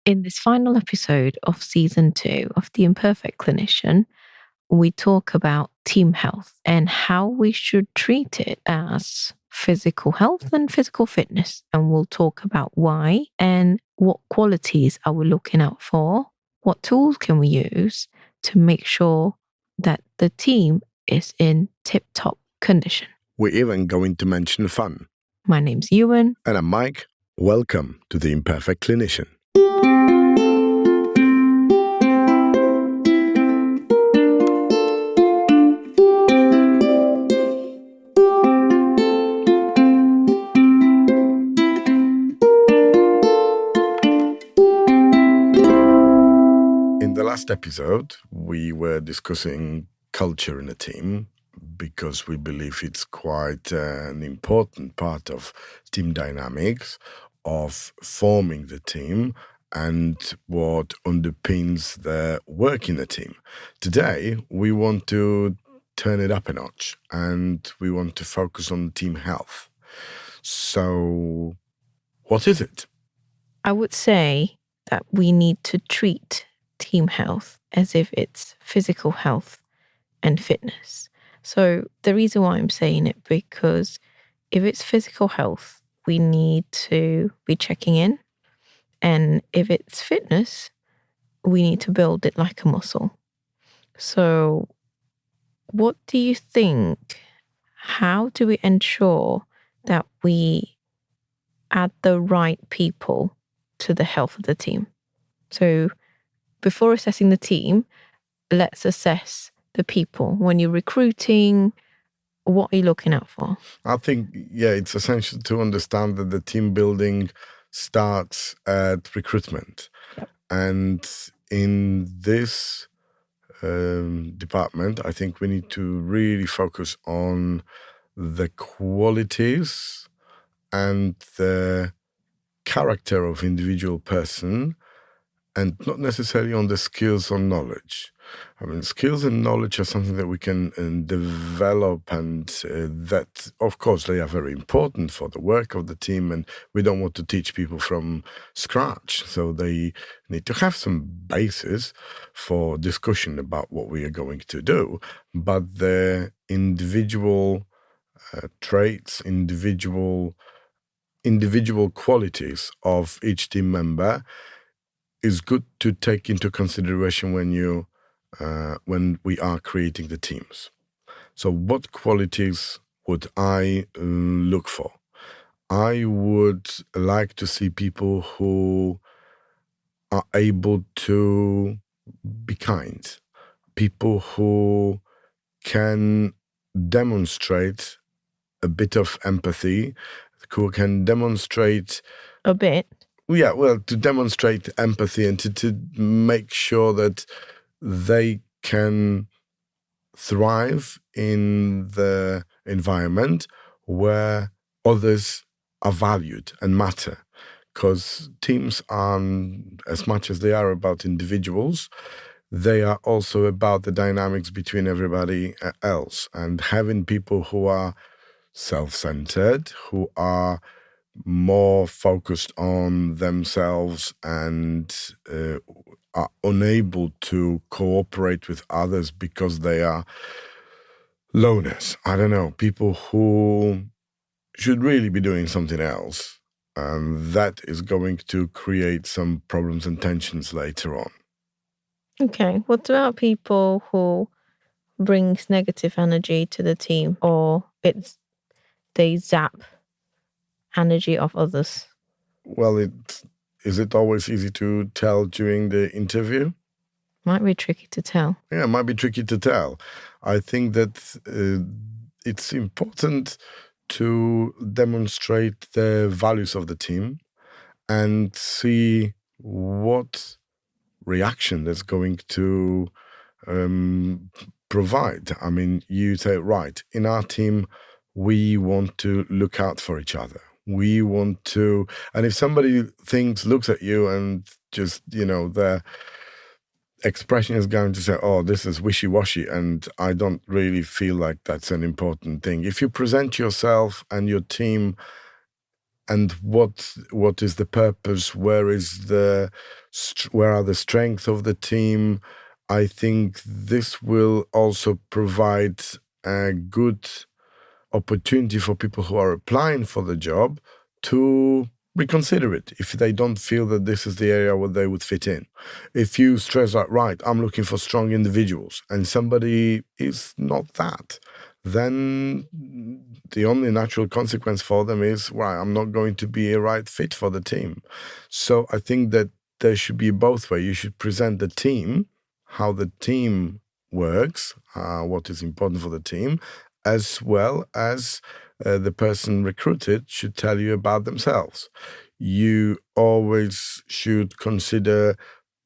In this final episode of season 2 of The Imperfect Clinician, we talk about team health and how we should treat it as physical health and physical fitness. And we'll talk about why and what qualities are we looking out for, what tools can we use to make sure that the team is in tip-top condition. We're even going to mention fun. My name's Yuen. And I'm Mike. Welcome to The Imperfect Clinician. In the last episode, we were discussing culture in a team because we believe it's quite an important part of team dynamics, of forming the team and what underpins the work in the team. Today, we want to turn it up a notch and we want to focus on team health. So, what is it? I would say that we need to treat team health as if it's physical health and fitness. So the reason why I'm saying it, because if it's physical health, we need to be checking in. And if it's fitness, we need to build it like a muscle. So what do you think? How do we ensure that we add the right people to the health of the team? So before assessing the team, let's assess the people. When you're recruiting, what are you looking out for? I think, it's essential to understand that the team building starts at recruitment. Yep. And in this department, I think we need to really focus on the qualities and the character of individual person and not necessarily on the skills or knowledge. I mean, skills and knowledge are something that we can develop and that, of course, they are very important for the work of the team and we don't want to teach people from scratch. So they need to have some basis for discussion about what we are going to do. But the individual traits, individual qualities of each team member is good to take into consideration when we are creating the teams. So what qualities would I look for? I would like to see people who are able to be kind, people who can demonstrate a bit of empathy, who can demonstrate a bit. Yeah, well, to demonstrate empathy and to make sure that they can thrive in the environment where others are valued and matter. Because teams are, as much as they are about individuals, they are also about the dynamics between everybody else. And having people who are self-centered, who are more focused on themselves and are unable to cooperate with others because they are loners. I don't know, people who should really be doing something else. And that is going to create some problems and tensions later on. Okay, what about people who brings negative energy to the team or they zap energy of others? Well, is it always easy to tell during the interview? Might be tricky to tell. Yeah, it might be tricky to tell. I think that it's important to demonstrate the values of the team and see what reaction that's going to provide. I mean, you say, right, in our team, we want to look out for each other. We want to, and if somebody looks at you and just, their expression is going to say, oh, this is wishy-washy, and I don't really feel like that's an important thing. If you present yourself and your team and what is the purpose, where are the strengths of the team. I think this will also provide a good opportunity for people who are applying for the job to reconsider it if they don't feel that this is the area where they would fit in. If you stress out, right, I'm looking for strong individuals, and somebody is not that, then the only natural consequence for them is, right, I'm not going to be a right fit for the team. So I think that there should be both ways. You should present the team, how the team works, what is important for the team, as well as the person recruited should tell you about themselves. You always should consider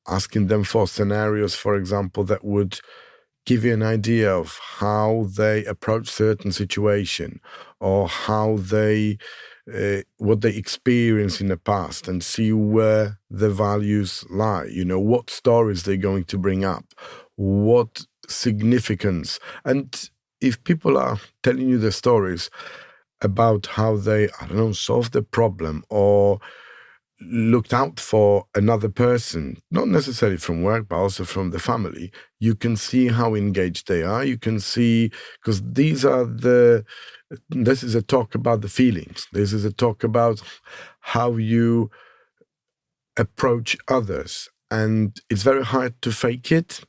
asking them for scenarios, for example, that would give you an idea of how they approach certain situation, or how they what they experienced in the past, and see where the values lie. What stories they're going to bring up, what significance. And if people are telling you the stories about how they, I don't know, solved the problem or looked out for another person, not necessarily from work, but also from the family, you can see how engaged they are. You can see, because this is a talk about the feelings. This is a talk about how you approach others. And it's very hard to fake it.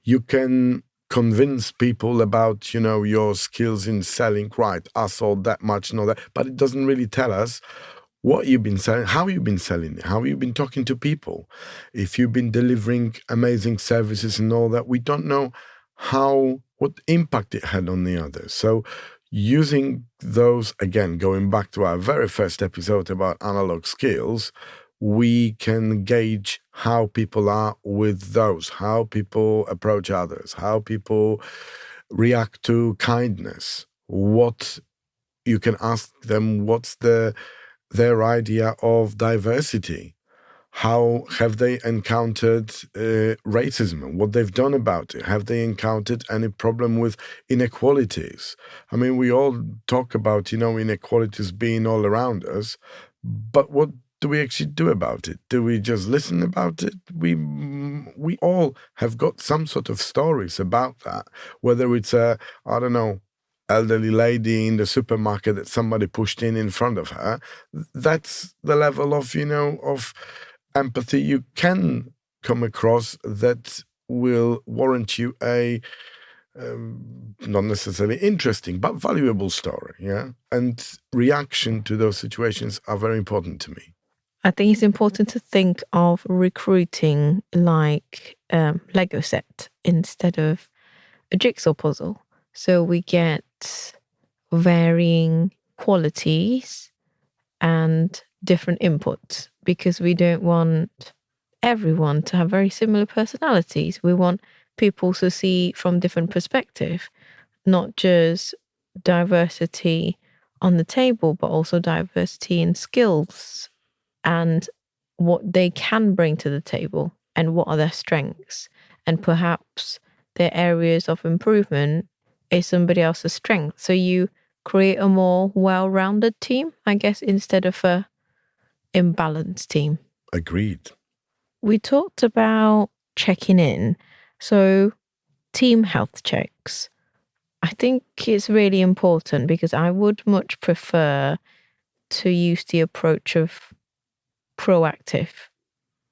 You can convince people about, your skills in selling, right, I sold that much and all that, but it doesn't really tell us what you've been selling, how you've been selling it, how you've been talking to people. If you've been delivering amazing services and all that, we don't know what impact it had on the others. So using those, again, going back to our very first episode about analog skills, we can gauge how people are with those, how people approach others, how people react to kindness. What you can ask them, what's their idea of diversity? How have they encountered racism and what they've done about it? Have they encountered any problem with inequalities? I mean, we all talk about, inequalities being all around us, but what do we actually do about it? Do we just listen about it? We all have got some sort of stories about that, whether it's I don't know, elderly lady in the supermarket that somebody pushed in front of her. That's the level of, of empathy you can come across that will warrant you a not necessarily interesting, but valuable story. Yeah. And reaction to those situations are very important to me. I think it's important to think of recruiting like Lego set instead of a jigsaw puzzle. So we get varying qualities and different inputs, because we don't want everyone to have very similar personalities. We want people to see from different perspective, not just diversity on the table, but also diversity in skills and what they can bring to the table and what are their strengths. And perhaps their areas of improvement is somebody else's strength. So you create a more well-rounded team, I guess, instead of a imbalanced team. Agreed. We talked about checking in. So team health checks. I think it's really important, because I would much prefer to use the approach of proactive.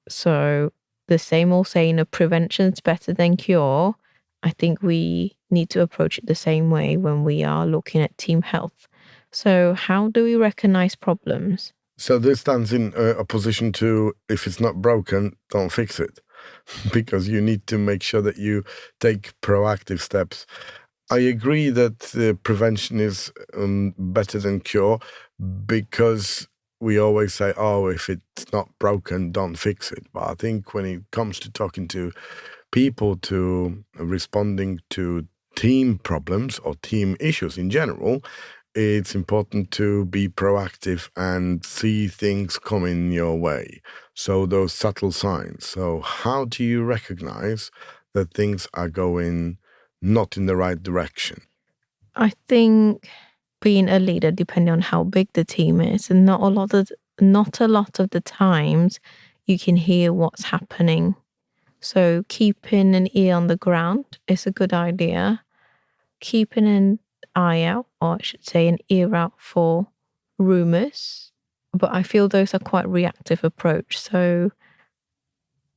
So the same old saying of prevention's better than cure. I think we need to approach it the same way when we are looking at team health. So how do we recognize problems? So this stands in opposition to, if it's not broken, don't fix it, because you need to make sure that you take proactive steps. I agree that prevention is better than cure, because we always say, oh, if it's not broken, don't fix it. But I think when it comes to talking to people, to responding to team problems or team issues in general, it's important to be proactive and see things coming your way. So those subtle signs. So how do you recognize that things are going not in the right direction? I think being a leader, depending on how big the team is, and not a lot of the times you can hear what's happening. So keeping an ear on the ground is a good idea. Keeping an eye out, or I should say an ear out for rumors. But I feel those are quite reactive approach. So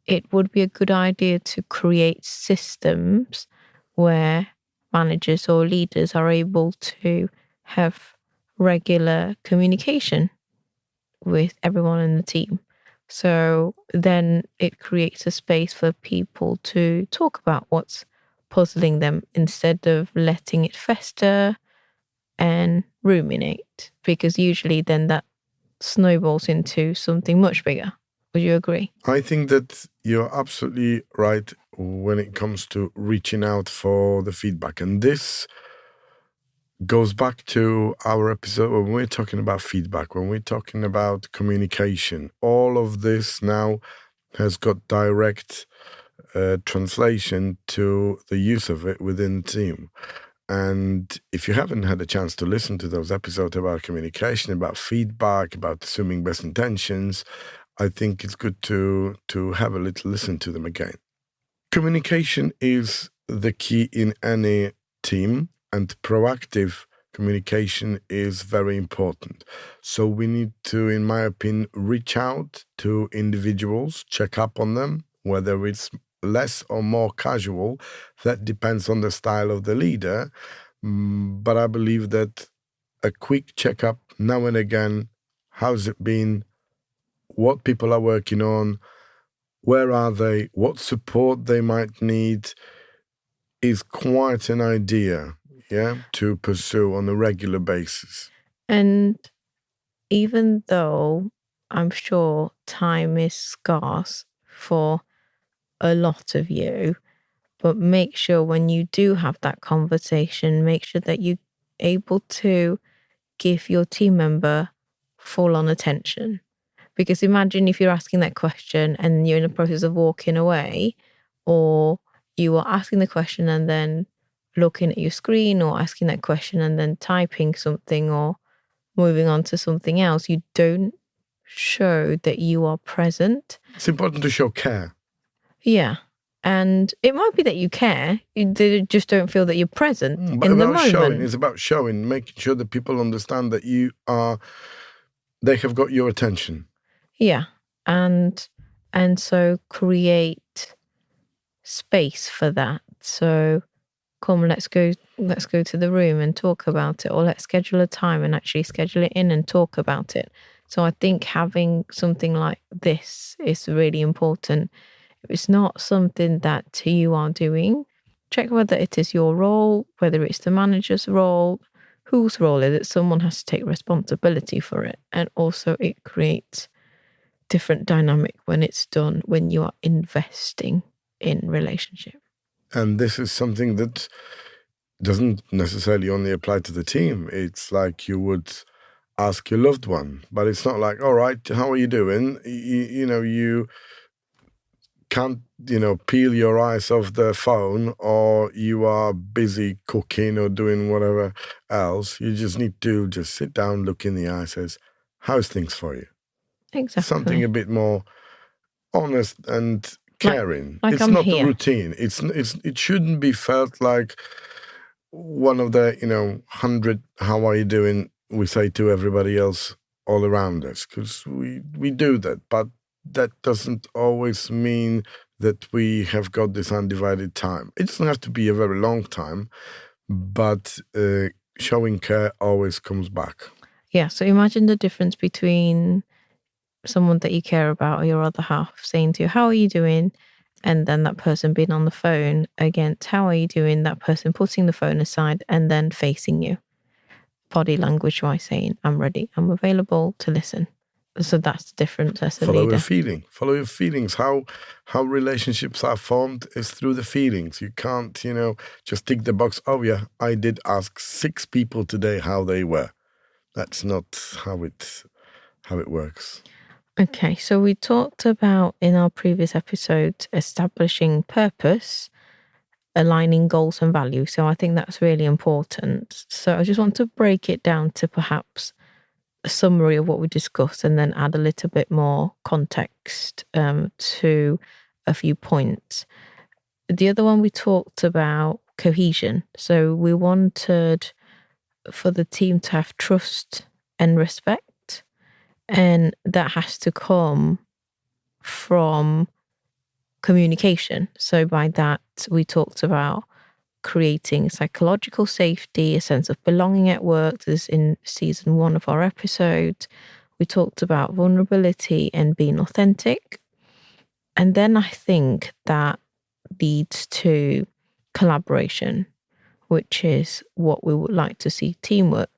it would be a good idea to create systems where managers or leaders are able to have regular communication with everyone in the team. So then it creates a space for people to talk about what's puzzling them instead of letting it fester and ruminate, because usually then that snowballs into something much bigger. Would you agree? I think that you're absolutely right when it comes to reaching out for the feedback. And this goes back to our episode when we're talking about feedback, when we're talking about communication. All of this now has got direct translation to the use of it within the team. And if you haven't had a chance to listen to those episodes about communication, about feedback, about assuming best intentions, I think it's good to have a little listen to them again. Communication is the key in any team, and proactive communication is very important. So we need to, in my opinion, reach out to individuals, check up on them, whether it's less or more casual. That depends on the style of the leader. But I believe that a quick checkup now and again, how's it been, what people are working on, where are they, what support they might need, is quite an idea, to pursue on a regular basis. And even though I'm sure time is scarce for a lot of you, but make sure when you do have that conversation, make sure that you're able to give your team member full on attention. Because imagine if you're asking that question and you're in the process of walking away, or you are asking the question and then looking at your screen, or asking that question and then typing something or moving on to something else, you don't show that you are present. It's important to show care. Yeah. And it might be that you care, you just don't feel that you're present in the moment. It's about showing, making sure that people understand that they have got your attention. Yeah. And so create space for that. So come, let's go to the room and talk about it, or let's schedule a time and actually schedule it in and talk about it. So I think having something like this is really important. If it's not something that you are doing, check whether it is your role, whether it's the manager's role, whose role is it. Someone has to take responsibility for it. And also it creates different dynamic when it's done, when you are investing in relationship. And this is something that doesn't necessarily only apply to the team. It's like you would ask your loved one, but it's not like, all right, how are you doing? You can't, peel your eyes off the phone, or you are busy cooking or doing whatever else. You just need to just sit down, look in the eye, says, how's things for you? Exactly. Something a bit more honest and caring. Like it's I'm not here. a routine. It shouldn't be felt like one of the 100 how are you doing we say to everybody else all around us, because we do that, but that doesn't always mean that we have got this undivided time. It doesn't have to be a very long time, but showing care always comes back. Yeah, so imagine the difference between someone that you care about, or your other half, saying to you, how are you doing? And then that person being on the phone against, how are you doing? That person putting the phone aside and then facing you. Body language wise, saying, I'm ready, I'm available to listen. So that's the difference as a leader. Follow your feelings. How relationships are formed is through the feelings. You can't, just tick the box. Oh yeah, I did ask 6 people today how they were. That's not how it works. Okay, so we talked about in our previous episode establishing purpose aligning goals and values. So I think that's really important. So I just want to break it down to perhaps a summary of what we discussed and then add a little bit more context to a few points. The other one, we talked about cohesion. So we wanted for the team to have trust and respect, and that has to come from communication. So by that, we talked about creating psychological safety, a sense of belonging at work. This is in season 1 of our episode. We talked about vulnerability and being authentic. And then I think that leads to collaboration, which is what we would like to see teamwork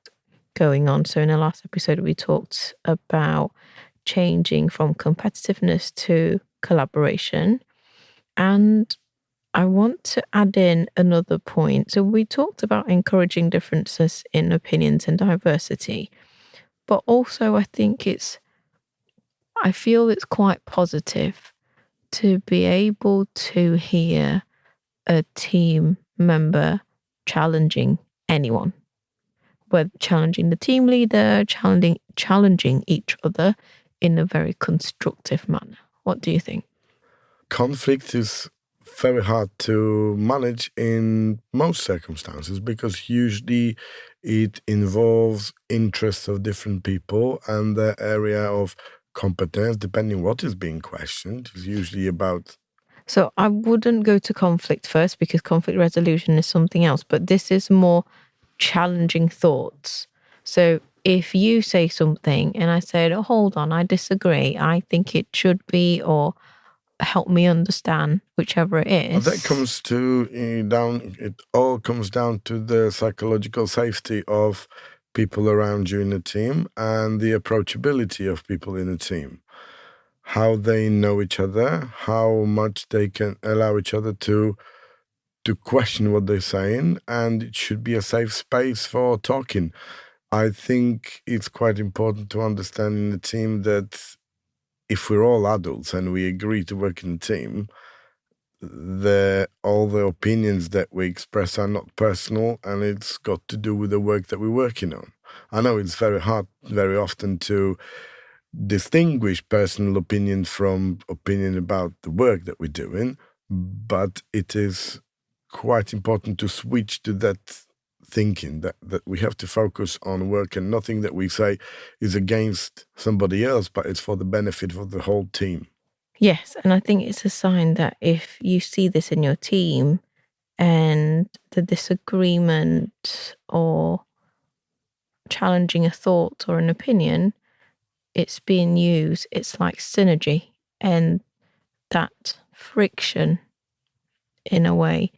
going on. So in the last episode, we talked about changing from competitiveness to collaboration. And I want to add in another point. So we talked about encouraging differences in opinions and diversity, but also I feel it's quite positive to be able to hear a team member challenging anyone, whether challenging the team leader, challenging each other in a very constructive manner. What do you think? Conflict is very hard to manage in most circumstances because usually it involves interests of different people, and the area of competence, depending what is being questioned, is usually about. So I wouldn't go to conflict first because conflict resolution is something else, but this is more challenging thoughts. So if you say something and I said, oh, hold on, I disagree, I think it should be, or help me understand, whichever it is. That comes to it all comes down to the psychological safety of people around you in a team and the approachability of people in a team. How they know each other, how much they can allow each other to question what they're saying, and it should be a safe space for talking. I think it's quite important to understand in the team that if we're all adults and we agree to work in a team, all the opinions that we express are not personal, and it's got to do with the work that we're working on. I know it's very hard very often to distinguish personal opinion from opinion about the work that we're doing, but it is quite important to switch to that thinking that we have to focus on work, and nothing that we say is against somebody else, but it's for the benefit of the whole team. Yes, and I think it's a sign that if you see this in your team and the disagreement or challenging a thought or an opinion, it's being used, it's like synergy, and that friction in a way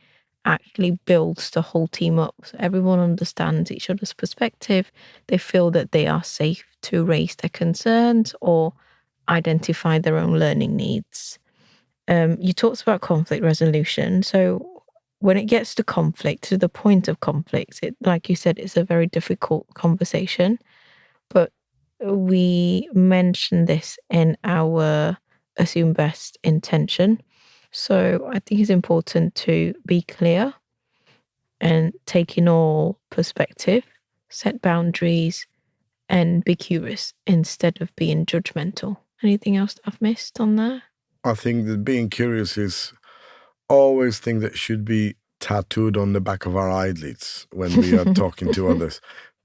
actually builds the whole team up. So everyone understands each other's perspective. They feel that they are safe to raise their concerns or identify their own learning needs. You talked about conflict resolution. So when it gets to conflict, to the point of conflict, it, like you said, it's a very difficult conversation. But we mentioned this in our assume best intention. So I think it's important to be clear and take in all perspective, set boundaries, and be curious instead of being judgmental. Anything else that I've missed on there? I think that being curious is always thing that should be tattooed on the back of our eyelids when we are talking to others,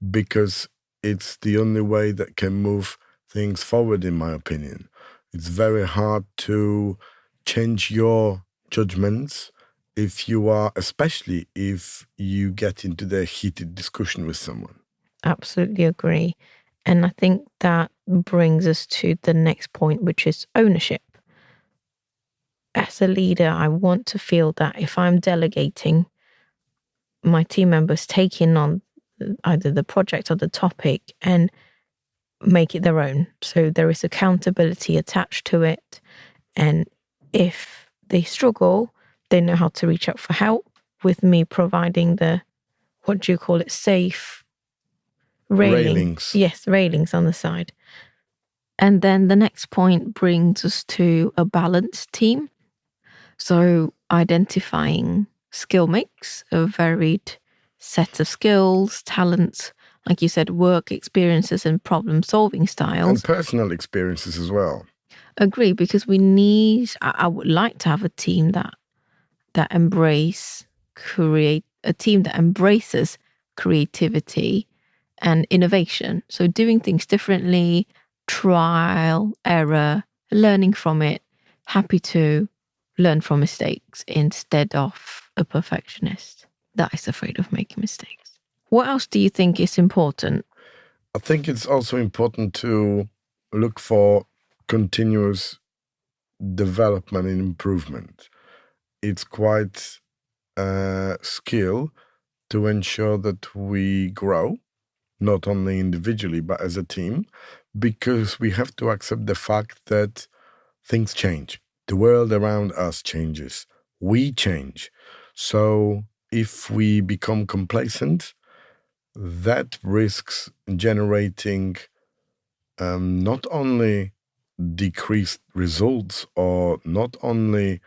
because it's the only way that can move things forward, in my opinion. It's very hard to change your judgments especially if you get into the heated discussion with someone. Absolutely agree. And I think that brings us to the next point, which is ownership. As a leader, I want to feel that if I'm delegating, my team members taking on either the project or the topic and make it their own. So there is accountability attached to it. And if they struggle, they know how to reach out for help with me providing the, what do you call it, safe Railings. Yes, railings on the side. And then the next point brings us to a balanced team. So identifying skill mix, a varied set of skills, talents, like you said, work experiences and problem-solving styles. And personal experiences as well. Agree, because I would like to have a team that embraces creativity and innovation. So doing things differently, trial, error, learning from it, happy to learn from mistakes instead of a perfectionist that is afraid of making mistakes. What else do you think is important? I think it's also important to look for continuous development and improvement. It's quite a skill to ensure that we grow, not only individually, but as a team, because we have to accept the fact that things change. The world around us changes. We change. So if we become complacent, that risks generating not only decreased results or not only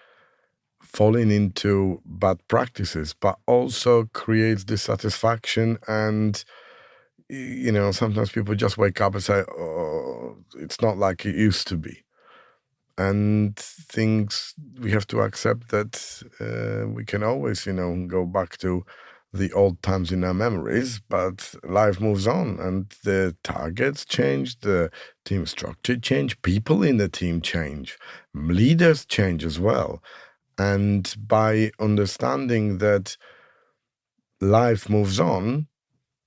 falling into bad practices, but also creates dissatisfaction. And, sometimes people just wake up and say, oh, it's not like it used to be. And we have to accept that we can always, go back to the old times in our memories, but life moves on and the targets change, the team structure change, people in the team change, leaders change as well. And by understanding that life moves on,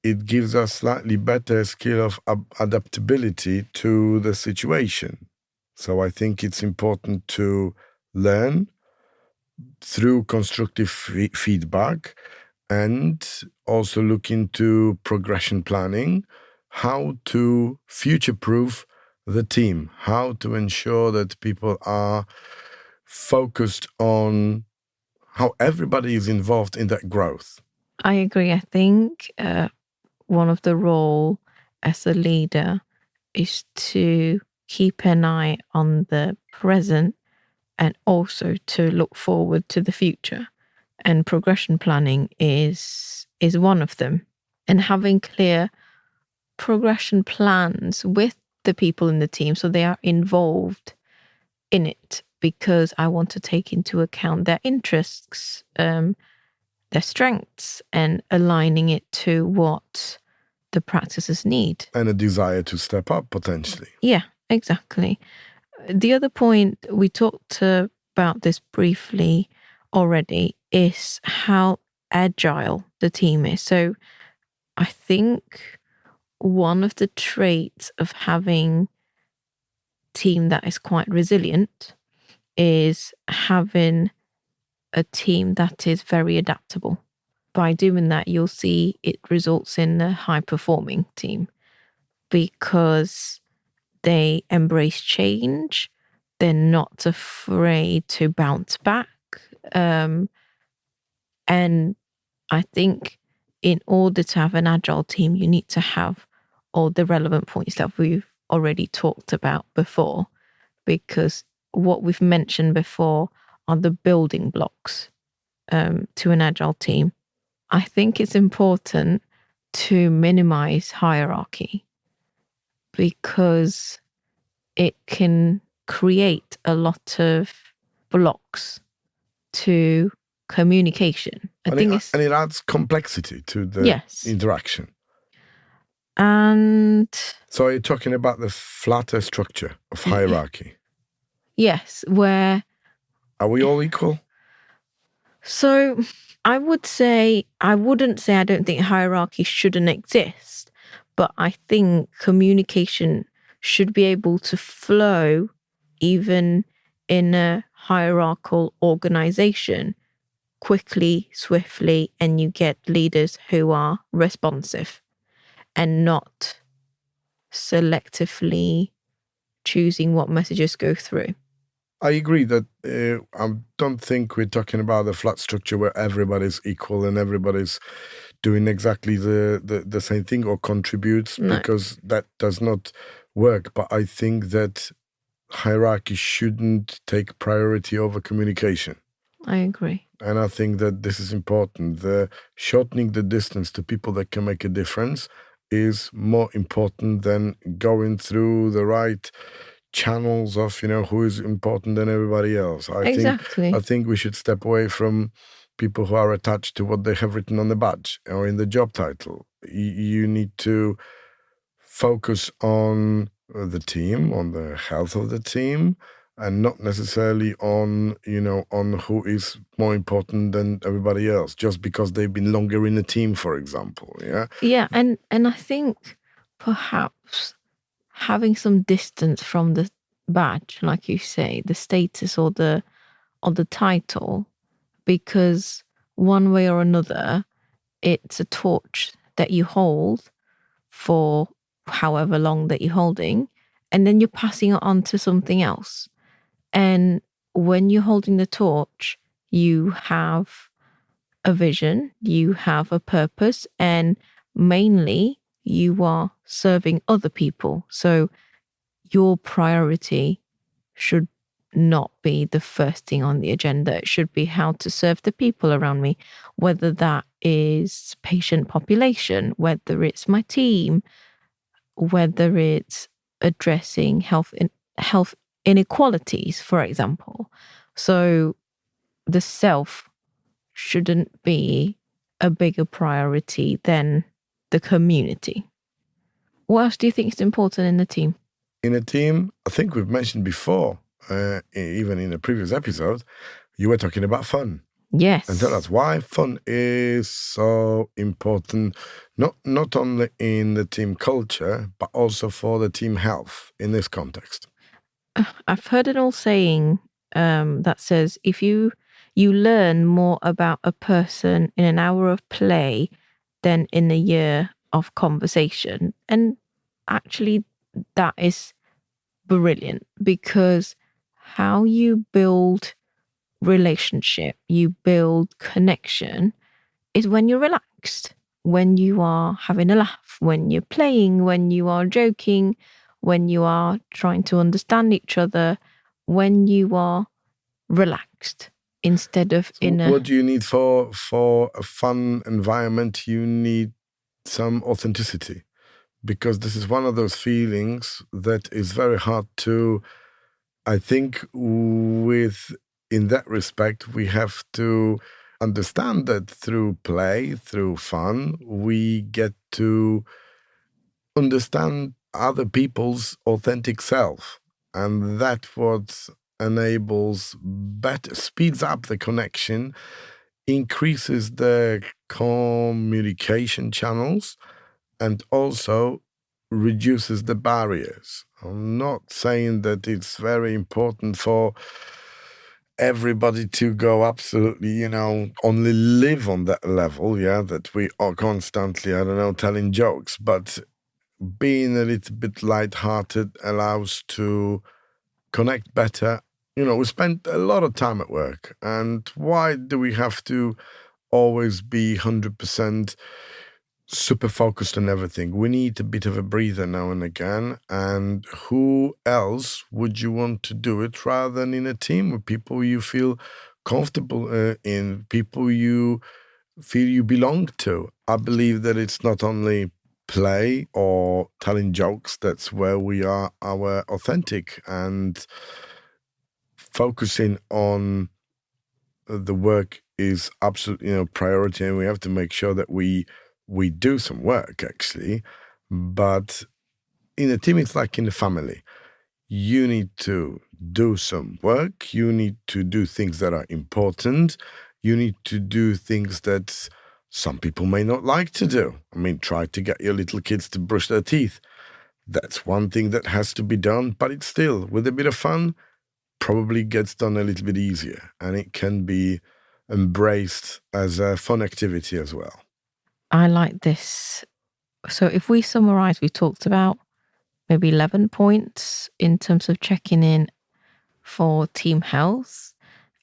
it gives us slightly better skill of adaptability to the situation. So I think it's important to learn through constructive feedback and also look into progression planning, how to future-proof the team, how to ensure that people are focused on how everybody is involved in that growth. I agree. I think one of the role as a leader is to keep an eye on the present and also to look forward to the future. And progression planning is one of them. And having clear progression plans with the people in the team so they are involved in it, because I want to take into account their interests, their strengths, and aligning it to what the practices need. And a desire to step up potentially. Yeah, exactly. The other point, we talked about this briefly already, is how agile the team is. So I think one of the traits of having a team that is quite resilient is having a team that is very adaptable. By doing that, you'll see it results in a high-performing team because they embrace change. They're not afraid to bounce back. And I think in order to have an agile team, you need to have all the relevant points that we've already talked about before, because what we've mentioned before are the building blocks to an agile team. I think it's important to minimize hierarchy because it can create a lot of blocks to communication. And it adds complexity to the interaction. And so you're talking about the flatter structure of hierarchy. Yes, where are we all equal? So I wouldn't say I don't think hierarchy shouldn't exist, but I think communication should be able to flow even in a hierarchical organization quickly, swiftly, and you get leaders who are responsive and not selectively choosing what messages go through. I agree that I don't think we're talking about a flat structure where everybody's equal and everybody's doing exactly the same thing or contributes, because that does not work. But I think that hierarchy shouldn't take priority over communication. I agree. And I think that this is important. The shortening the distance to people that can make a difference is more important than going through the right channels of, who is important than everybody else. Exactly. I think we should step away from people who are attached to what they have written on the badge or in the job title. You need to focus on the team, on the health of the team, and not necessarily on who is more important than everybody else, just because they've been longer in a team, for example. Yeah, and I think perhaps having some distance from the badge, like you say, the status or the title, because one way or another, it's a torch that you hold for however long that you're holding, and then you're passing it on to something else. And when you're holding the torch, you have a vision, you have a purpose, and mainly you are serving other people. So your priority should not be the first thing on the agenda. It should be how to serve the people around me, whether that is patient population, whether it's my team, whether it's addressing health inequalities, for example. So the self shouldn't be a bigger priority than the community. What else do you think is important in the team? In a team, I think we've mentioned before, even in a previous episode, you were talking about fun. Yes. And tell us why fun is so important, not only in the team culture, but also for the team health in this context. I've heard an old saying that says if you learn more about a person in an hour of play than in a year of conversation. And actually, that is brilliant, because how you build relationship, you build connection, is when you're relaxed, when you are having a laugh, when you're playing, when you are joking, when you are trying to understand each other, when you are relaxed instead of in a... What do you need for a fun environment? You need some authenticity, because this is one of those feelings that is very hard to, I think, in that respect, we have to understand that through play, through fun, we get to understand other people's authentic self. And that what speeds up the connection, increases the communication channels, and also reduces the barriers. I'm not saying that it's very important for everybody to go absolutely, only live on that level, that we are constantly, telling jokes, but being a little bit lighthearted allows to connect better. We spend a lot of time at work, and why do we have to always be 100% super focused on everything? We need a bit of a breather now and again. And who else would you want to do it rather than in a team with people you feel comfortable in, people you feel you belong to? I believe that it's not only play or telling jokes that's where we are our authentic, and focusing on the work is absolutely priority, and we have to make sure that we do some work actually. But in a team, it's like in a family. You need to do some work. You need to do things that are important. You need to do things that some people may not like to do. I mean, try to get your little kids to brush their teeth. That's one thing that has to be done, but it's still, with a bit of fun, probably gets done a little bit easier, and it can be embraced as a fun activity as well. I like this. So if we summarize, we talked about maybe 11 points in terms of checking in for team health.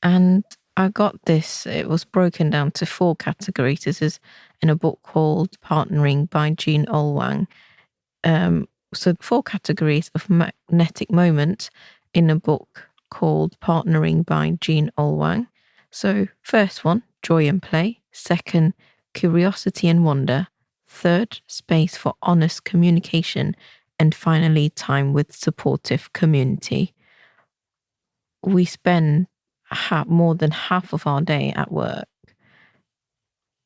And I got this, it was broken down to 4 categories. This is in a book called Partnering by Jean Olwang. So 4 categories of magnetic moments in a book called Partnering by Jean Olwang. So, first one, joy and play. Second, curiosity and wonder. Third, space for honest communication. And finally, time with supportive community. We spend more than half of our day at work.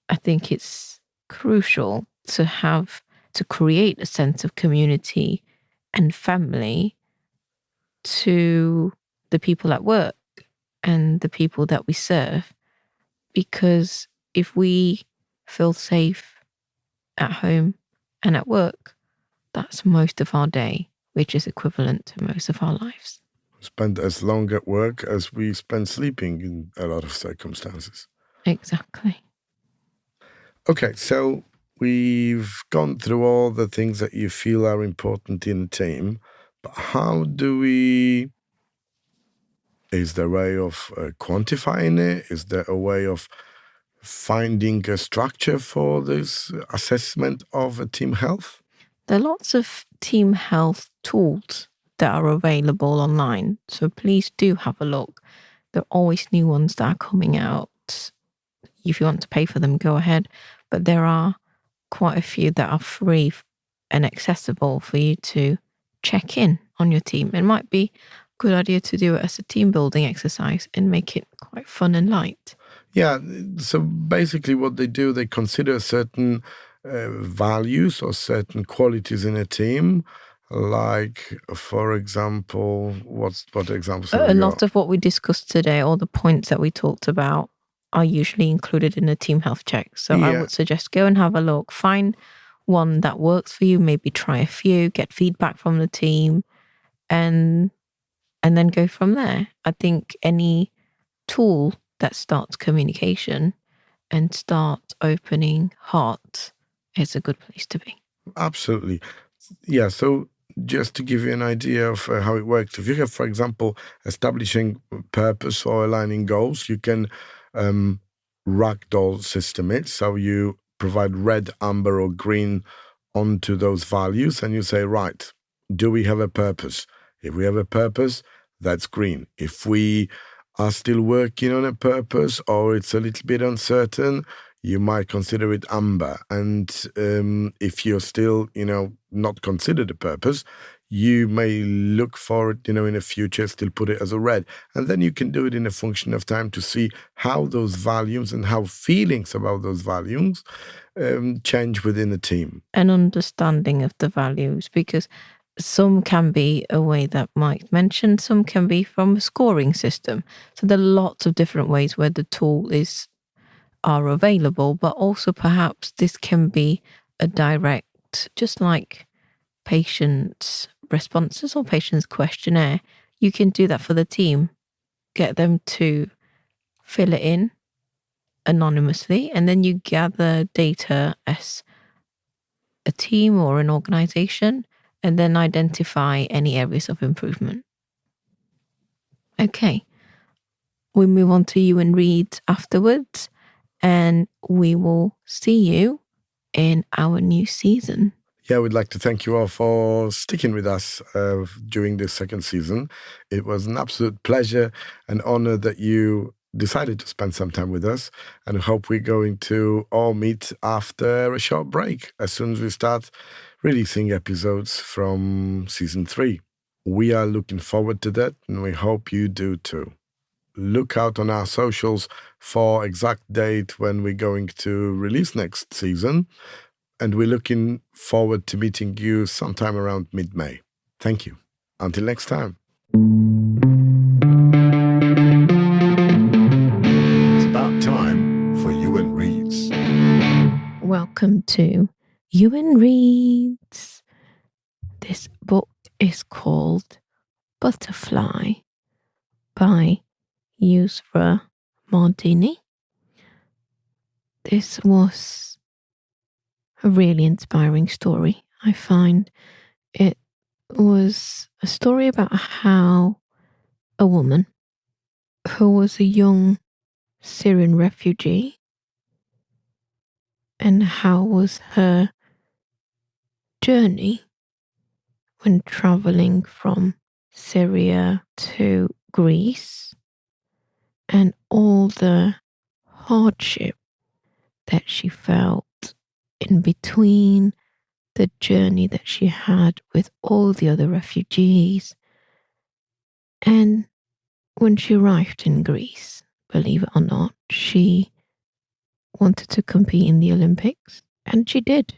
I think it's crucial to create a sense of community and family to the people at work and the people that we serve. Because if we feel safe at home and at work, that's most of our day, which is equivalent to most of our lives. Spend as long at work as we spend sleeping in a lot of circumstances. Exactly. Okay, so we've gone through all the things that you feel are important in a team, but how do we... Is there a way of quantifying it? Is there a way of finding a structure for this assessment of a team health? There are lots of team health tools that are available online, so please do have a look. There are always new ones that are coming out. If you want to pay for them, go ahead. But there are quite a few that are free and accessible for you to check in on your team. It might be a good idea to do it as a team building exercise and make it quite fun and light. Yeah, so basically what they do, they consider certain values or certain qualities in a team. Like, for example, what examples have A you lot got? of what we discussed today, all the points that we talked about, are usually included in a team health check. So I Yeah. would suggest go and have a look, find one that works for you, maybe try a few, get feedback from the team, and then go from there. I think any tool that starts communication and starts opening hearts is a good place to be. Absolutely. Yeah, so just to give you an idea of how it works, if you have, for example, establishing purpose or aligning goals, you can ragdoll system it. So you provide red, amber, or green onto those values, and you say, right, do we have a purpose? If we have a purpose, that's green. If we are still working on a purpose or it's a little bit uncertain, you might consider it amber. And if you're still, not considered a purpose, you may look for it, in the future, still put it as a red. And then you can do it in a function of time to see how those values and how feelings about those values change within the team. An understanding of the values, because some can be a way that Mike mentioned, some can be from a scoring system. So there are lots of different ways where the tool are available, but also perhaps this can be a direct, just like patient responses or patient's questionnaire. You can do that for the team, get them to fill it in anonymously, and then you gather data as a team or an organization and then identify any areas of improvement. Okay, we move on to Yuen Reads afterwards, and we will see you in our new season. Yeah, we'd like to thank you all for sticking with us during this second season. It was an absolute pleasure and honor that you decided to spend some time with us, and I hope we're going to all meet after a short break as soon as we start releasing episodes from season 3. We are looking forward to that, and we hope you do too. Look out on our socials for exact date when we're going to release next season. And we're looking forward to meeting you sometime around mid-May. Thank you. Until next time. It's about time for Yuen Reads. Welcome to Yuen Reads. This book is called Butterfly by Yusra Mardini. This was a really inspiring story. I find it was a story about how a woman who was a young Syrian refugee and how was her journey when traveling from Syria to Greece, and all the hardship that she felt in between the journey that she had with all the other refugees. And when she arrived in Greece, believe it or not, she wanted to compete in the Olympics, and she did.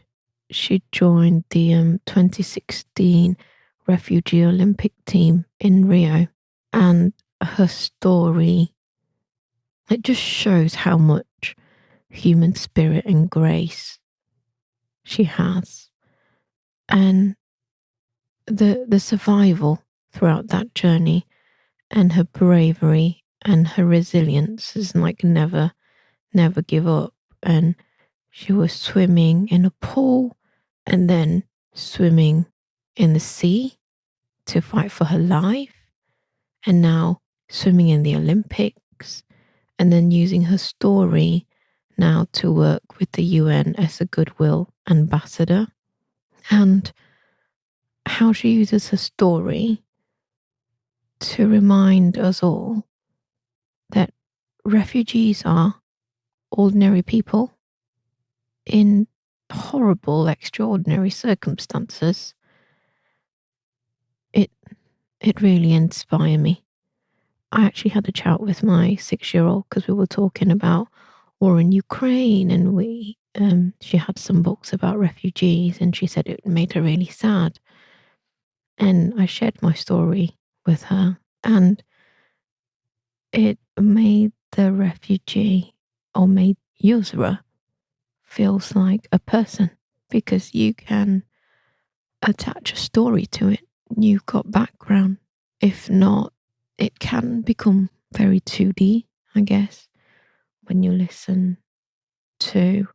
She joined the 2016 refugee Olympic team in Rio, and her story, it just shows how much human spirit and grace she has, and the survival throughout that journey, and her bravery and her resilience is like never give up. And she was swimming in a pool and then swimming in the sea to fight for her life, and now swimming in the Olympics, and then using her story now to work with the Yuen as a goodwill ambassador. And how she uses her story to remind us all that refugees are ordinary people in horrible, extraordinary circumstances. It really inspired me. I actually had a chat with my 6-year-old because we were talking about war in Ukraine, and she had some books about refugees, and she said it made her really sad. And I shared my story with her, and it made the refugee, or made Yusra, feels like a person, because you can attach a story to it. You've got background. If not, it can become very 2D, I guess, when you listen to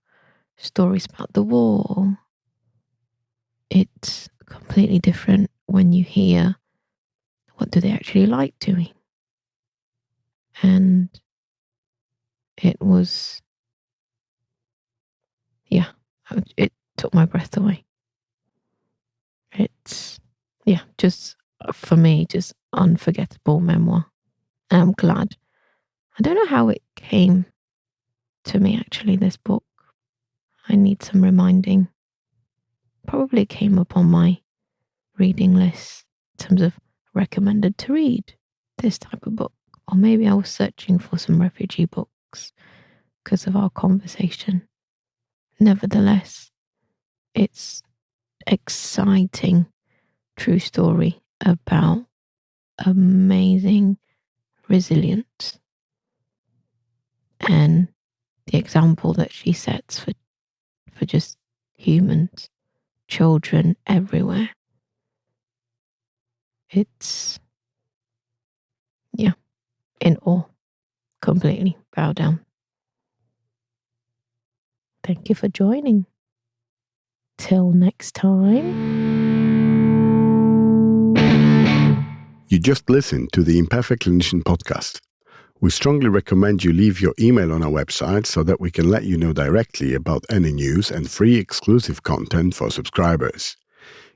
stories about the war. It's completely different when you hear what do they actually like doing. And it was, it took my breath away. It's, just for me, just unforgettable memoir. And I'm glad. I don't know how it came to me, actually, this book. I need some reminding. Probably came up on my reading list in terms of recommended to read this type of book. Or maybe I was searching for some refugee books because of our conversation. Nevertheless, it's exciting true story about amazing resilience and the example that she sets for just humans, children everywhere. It's, in awe, completely bow down. Thank you for joining. Till next time. You just listened to the Imperfect Clinician podcast. We strongly recommend you leave your email on our website so that we can let you know directly about any news and free exclusive content for subscribers.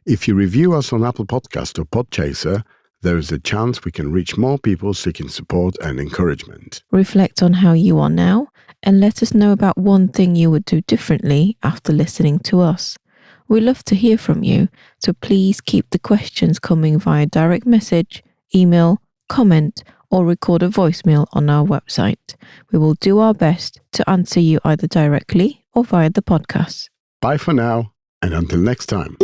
If you review us on Apple Podcast or Podchaser, there is a chance we can reach more people seeking support and encouragement. Reflect on how you are now and let us know about one thing you would do differently after listening to us. We love to hear from you, so please keep the questions coming via direct message, email, comment, or record a voicemail on our website. We will do our best to answer you either directly or via the podcast. Bye for now, and until next time.